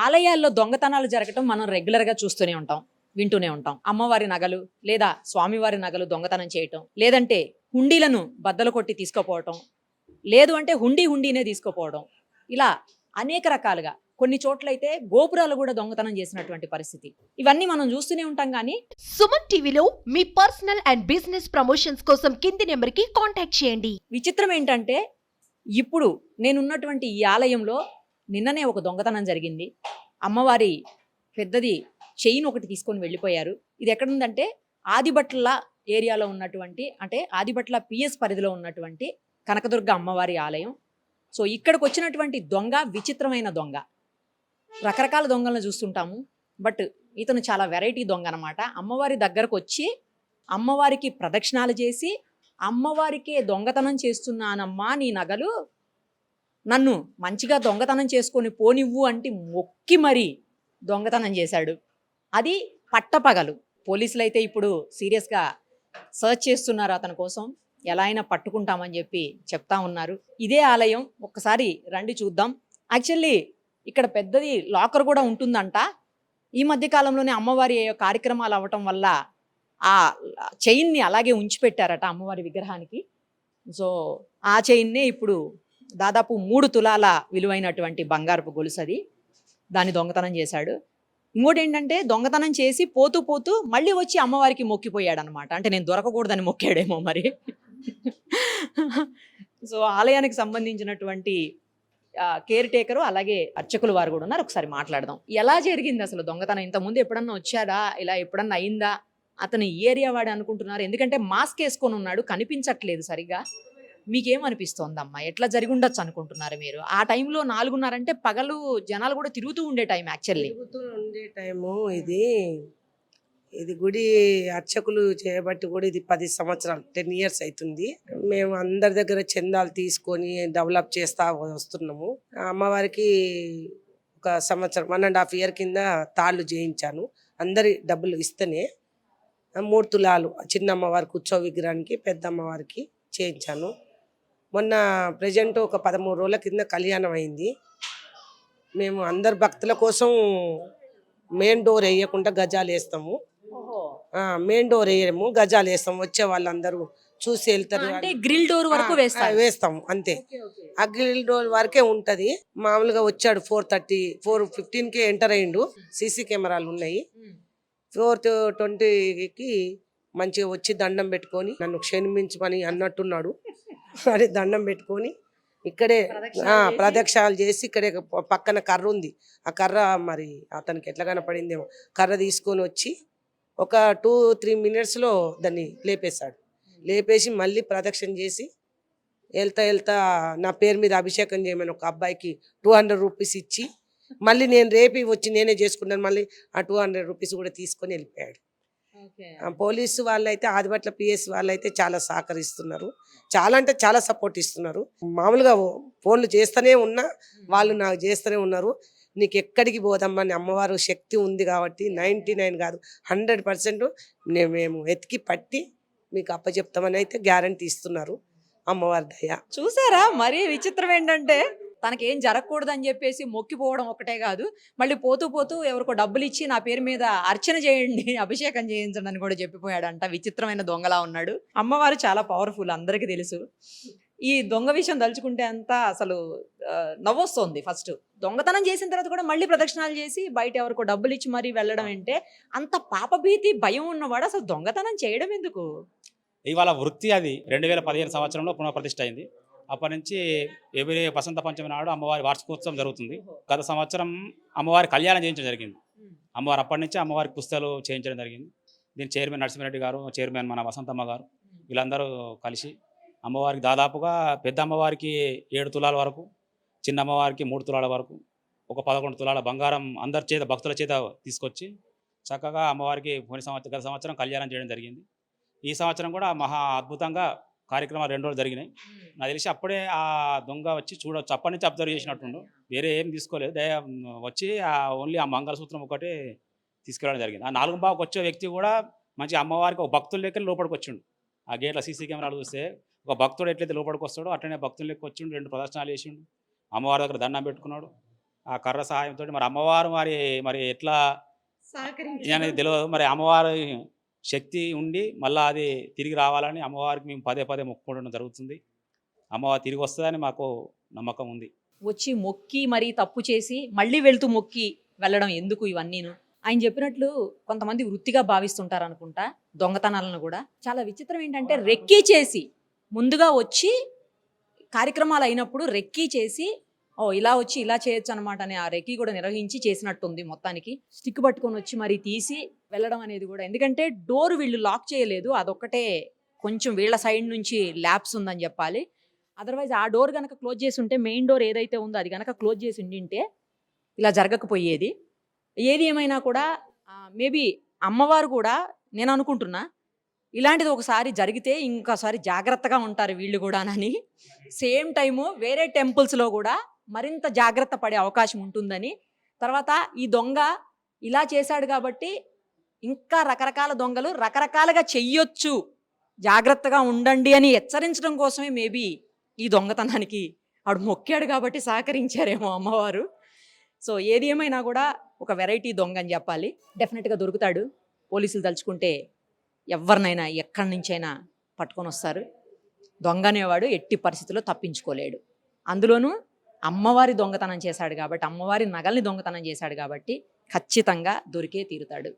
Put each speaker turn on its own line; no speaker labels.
ఆలయాల్లో దొంగతనాలు జరగటం మనం రెగ్యులర్‌గా చూస్తూనే ఉంటాం. వింటూనే ఉంటాం. అమ్మవారి నగలు లేదా స్వామివారి నగలు దొంగతనం చేయటం, లేదంటే హుండీలను బద్దలు కొట్టి తీసుకుపోవటం, లేదు అంటే హుండీనే తీసుకుపోవడం. ఇలా అనేక రకాలుగా కొన్ని చోట్లయితే గోపురాలు కూడా దొంగతనం చేసినటువంటి పరిస్థితి. ఇవన్నీ మనం చూస్తూనే ఉంటాం గానీ
సుమన్ టీవీలో మీ పర్సనల్ అండ్ బిజినెస్ ప్రమోషన్స్ కోసం కింది నెంబర్కి కాంటాక్ట్ చేయండి.
విచిత్రం ఏంటంటే ఇప్పుడు నేనున్నటువంటి ఈ ఆలయంలో నిన్ననే ఒక దొంగతనం జరిగింది. అమ్మవారి పెద్దది చైన్ ఒకటి తీసుకొని వెళ్ళిపోయారు. ఇది ఎక్కడుందంటే ఆదిబట్ల ఏరియాలో ఉన్నటువంటి, అంటే ఆదిబట్ల పిఎస్ పరిధిలో ఉన్నటువంటి కనకదుర్గ అమ్మవారి ఆలయం. సో ఇక్కడికి వచ్చినటువంటి దొంగ విచిత్రమైన దొంగ. రకరకాల దొంగలను చూస్తుంటాము, బట్ ఇతను చాలా వెరైటీ దొంగ అనమాట. అమ్మవారి దగ్గరకు వచ్చి అమ్మవారికి ప్రదక్షిణాలు చేసి, అమ్మవారికే దొంగతనం చేస్తున్నానమ్మా, నీ నగలు నన్ను మంచిగా దొంగతనం చేసుకొని పోనివ్వు అంటే మొక్కి మరీ దొంగతనం చేశాడు. అది పట్టపగలు. పోలీసులు అయితే ఇప్పుడు సీరియస్గా సర్చ్ చేస్తున్నారు అతని కోసం. ఎలా అయినా పట్టుకుంటామని చెప్పి చెప్తా ఉన్నారు. ఇదే ఆలయం, ఒక్కసారి రండి చూద్దాం. యాక్చువల్లీ ఇక్కడ పెద్దది లాకర్ కూడా ఉంటుందంట. ఈ మధ్య కాలంలోనే అమ్మవారి కార్యక్రమాలు అవ్వటం వల్ల ఆ చైన్ని అలాగే ఉంచిపెట్టారట అమ్మవారి విగ్రహానికి. సో ఆ చైన్నే ఇప్పుడు దాదాపు 3 తులాల విలువైనటువంటి బంగారపు గొలుసు, అది దాన్ని దొంగతనం చేశాడు. ఇంకోటి ఏంటంటే దొంగతనం చేసి పోతూ పోతూ మళ్ళీ వచ్చి అమ్మవారికి మొక్కిపోయాడు అనమాట. అంటే నేను దొరకకూడదని మొక్కాడేమో మరి. సో ఆలయానికి సంబంధించినటువంటి కేర్ టేకరు అలాగే అర్చకులు వారు కూడా ఉన్నారు. ఒకసారి మాట్లాడదాం. ఎలా జరిగింది అసలు దొంగతనం? ఇంతకుముందు ఎప్పుడన్నా వచ్చాడా, ఇలా ఎప్పుడన్నా అయిందా? అతను ఈ ఏరియా వాడు అనుకుంటున్నారు, ఎందుకంటే మాస్క్ వేసుకొని ఉన్నాడు, కనిపించట్లేదు సరిగా. మీకేమనిపిస్తోందమ్మా, ఎట్లా జరిగి ఉండొచ్చు అనుకుంటున్నారు మీరు? ఆ టైంలో 4:30 అంటే పగలు జనాలు కూడా తిరుగుతూ ఉండే టైం. యాక్చువల్లీ
తిరుగుతూ ఉండే టైము ఇది. ఇది గుడి అర్చకులు చేయబట్టి కూడా ఇది 10 సంవత్సరాలు, 10 years అవుతుంది. మేము అందరి దగ్గర చందాలు తీసుకొని డెవలప్ చేస్తా వస్తున్నాము. అమ్మవారికి ఒక సంవత్సరం 1.5 year కింద తాళ్ళు చేయించాను. అందరి డబ్బులు ఇస్తేనే 3 తులాలు చిన్న అమ్మవారికి ఉత్సవ విగ్రహానికి, పెద్ద అమ్మవారికి చేయించాను. మొన్న ప్రజెంట్ ఒక 13 రోజుల కింద కళ్యాణం అయింది. మేము అందరు భక్తుల కోసం మెయిన్ డోర్ వేయకుండా గజాలు వేస్తాము. మెయిన్ డోర్ వేయము, గజాలు వేస్తాము. వచ్చే వాళ్ళందరూ చూసి వెళ్తారు.
అంటే గ్రిల్ డోర్ వరకు
వేస్తాము అంతే. ఆ గ్రిల్ డోర్ వరకే ఉంటది. మామూలుగా వచ్చాడు 4:30, 4:15కే ఎంటర్ అయ్యిండు. సీసీ కెమెరాలు ఉన్నాయి. 4:20కి మంచిగా వచ్చి దండం పెట్టుకొని నన్ను క్షమించమని అన్నట్టున్నాడు. మరి దండం పెట్టుకొని ఇక్కడే ప్రదక్షిణాలు చేసి, ఇక్కడే పక్కన కర్ర ఉంది. ఆ కర్ర మరి అతనికి ఎట్లా కనపడిందేమో, కర్ర తీసుకొని వచ్చి ఒక 2-3 minutesలో దాన్ని లేపేశాడు. లేపేసి మళ్ళీ ప్రదక్షిణ చేసి వెళ్తా నా పేరు మీద అభిషేకం చేయమని ఒక అబ్బాయికి 200 రూపీస్ ఇచ్చి, మళ్ళీ నేను రేపి వచ్చి నేనే చేసుకున్నాను. మళ్ళీ ఆ 200 రూపీస్ కూడా తీసుకొని వెళ్ళిపోయాడు. పోలీసు వాళ్ళైతే, ఆదిబట్ల పిఎస్ వాళ్ళైతే చాలా సహకరిస్తున్నారు. చాలా అంటే చాలా సపోర్ట్ ఇస్తున్నారు. మామూలుగా ఫోన్లు చేస్తూనే ఉన్నా, వాళ్ళు నాకు చేస్తూనే ఉన్నారు. నీకు ఎక్కడికి పోదమ్మా, అమ్మవారు శక్తి ఉంది కాబట్టి 99 కాదు 100% మేము ఎతికి పట్టి మీకు అప్పచెప్తామని అయితే గ్యారంటీ ఇస్తున్నారు. అమ్మవారి దయ.
చూసారా? మరీ విచిత్రం ఏంటంటే తనకేం జరగకూడదని చెప్పేసి మొక్కిపోవడం ఒకటే కాదు, మళ్ళీ పోతూ పోతూ ఎవరికో డబ్బులు ఇచ్చి నా పేరు మీద అర్చన చేయండి, అభిషేకం చేయించండి అని కూడా చెప్పిపోయాడంట. విచిత్రమైన దొంగలా ఉన్నాడు. అమ్మవారు చాలా పవర్ఫుల్, అందరికీ తెలుసు. ఈ దొంగ విషయం తలుచుకుంటే అంతా అసలు నవ్వొస్తుంది. ఫస్ట్ దొంగతనం చేసిన తర్వాత కూడా మళ్ళీ ప్రదక్షిణాలు చేసి బయట ఎవరికో డబ్బులు ఇచ్చి మరీ వెళ్ళడం అంటే, అంత పాపభీతి భయం ఉన్నవాడు అసలు దొంగతనం చేయడం ఎందుకు?
ఇవాళ వృత్తి అది 2015 సంవత్సరంలో పునఃప్రతిష్ఠ అయింది. అప్పటి నుంచి ఎవ్రీ వసంత పంచమి నాడు అమ్మవారి వార్షికోత్సవం జరుగుతుంది. గత సంవత్సరం అమ్మవారి కళ్యాణం చేయించడం జరిగింది. అమ్మవారు అప్పటి నుంచి అమ్మవారికి పుస్తకాలు చేయించడం జరిగింది. దీని చైర్మన్ నరసింహారెడ్డి గారు, చైర్మన్ మన వసంతమ్మ గారు, వీళ్ళందరూ కలిసి అమ్మవారికి దాదాపుగా పెద్ద అమ్మవారికి 7 తులాల వరకు, చిన్న అమ్మవారికి 3 తులాల వరకు, ఒక 11 తులాల బంగారం అందరి చేత, భక్తుల చేత తీసుకొచ్చి చక్కగా అమ్మవారికి గత సంవత్సరం కళ్యాణం చేయడం జరిగింది. ఈ సంవత్సరం కూడా మహా అద్భుతంగా కార్యక్రమాలు 2 రోజులు జరిగినాయి. నాకు తెలిసి అప్పుడే ఆ దొంగ వచ్చి చూడవచ్చు, అప్పటి నుంచి అబ్జర్వ్ చేసినట్టుండు. వేరే ఏం తీసుకోలేదు, వచ్చి ఓన్లీ ఆ మంగళసూత్రం ఒకటే తీసుకెళ్ళడం జరిగింది. ఆ 4:15కి వచ్చే వ్యక్తి కూడా మంచి అమ్మవారికి ఒక భక్తుల లెక్క లోపలికి వచ్చిండు. ఆ గేట్ల సీసీ కెమెరాలు చూస్తే ఒక భక్తుడు ఎట్లయితే లోపలికి వస్తాడో అట్లనే భక్తుల లెక్క వచ్చిండు. 2 ప్రదర్శనలు చేసిండు. అమ్మవారి దగ్గర దండం పెట్టుకున్నాడు. ఆ కర్ర సహాయంతో మరి అమ్మవారు మరి ఎట్లా అనేది తెలియదు. మరి అమ్మవారి శక్తి ఉండి మళ్ళీ అది తిరిగి రావాలని అమ్మవారికి మేము పదే పదే మొక్కుకోవడం జరుగుతుంది. అమ్మవారు తిరిగి వస్తుందని మాకు నమ్మకం ఉంది.
వచ్చి మొక్కి మరీ తప్పు చేసి మళ్ళీ వెళ్తూ మొక్కి వెళ్ళడం ఎందుకు ఇవన్నీను? ఆయన చెప్పినట్లు కొంతమంది వృత్తిగా భావిస్తుంటారు అనుకుంటా దొంగతనాలను కూడా. చాలా విచిత్రం ఏంటంటే రెక్కీ చేసి ముందుగా వచ్చి కార్యక్రమాలు అయినప్పుడు రెక్కీ చేసి ఇలా వచ్చి ఇలా చేయొచ్చు అనమాట అని ఆ రెక్కీ కూడా నిర్వహించి చేసినట్టుంది. మొత్తానికి స్టిక్ పట్టుకొని వచ్చి మరి తీసి వెళ్ళడం అనేది కూడా, ఎందుకంటే డోర్ వీళ్ళు లాక్ చేయలేదు, అదొక్కటే కొంచెం వీళ్ళ సైడ్ నుంచి ల్యాప్స్ ఉందని చెప్పాలి. అదర్వైజ్ ఆ డోర్ కనుక క్లోజ్ చేసి ఉంటే, మెయిన్ డోర్ ఏదైతే ఉందో అది కనుక క్లోజ్ చేసి ఉండింటే ఇలా జరగకపోయేది. ఏది ఏమైనా కూడా మేబీ అమ్మవారు కూడా, నేను అనుకుంటున్నా ఇలాంటిది ఒకసారి జరిగితే ఇంకోసారి జాగ్రత్తగా ఉంటారు వీళ్ళు కూడానని. సేమ్ టైము వేరే టెంపుల్స్లో కూడా మరింత జాగ్రత్త పడే అవకాశం ఉంటుందని. తర్వాత ఈ దొంగ ఇలా చేశాడు కాబట్టి ఇంకా రకరకాల దొంగలు రకరకాలుగా చెయ్యొచ్చు, జాగ్రత్తగా ఉండండి అని హెచ్చరించడం కోసమే మేబీ ఈ దొంగతనానికి ఆవిడ మొక్కాడు కాబట్టి సహకరించారేమో అమ్మవారు. సో ఏది ఏమైనా కూడా ఒక వెరైటీ దొంగ అని చెప్పాలి. డెఫినెట్గా దొరుకుతాడు. పోలీసులు తలుచుకుంటే ఎవరినైనా ఎక్కడి నుంచైనా పట్టుకొని వస్తారు. దొంగ అనేవాడు ఎట్టి పరిస్థితుల్లో తప్పించుకోలేడు. అందులోనూ అమ్మవారి దొంగతనం చేశాడు కాబట్టి, అమ్మవారి నగల్ని దొంగతనం చేశాడు కాబట్టి ఖచ్చితంగా దొరికే తీరుతాడు.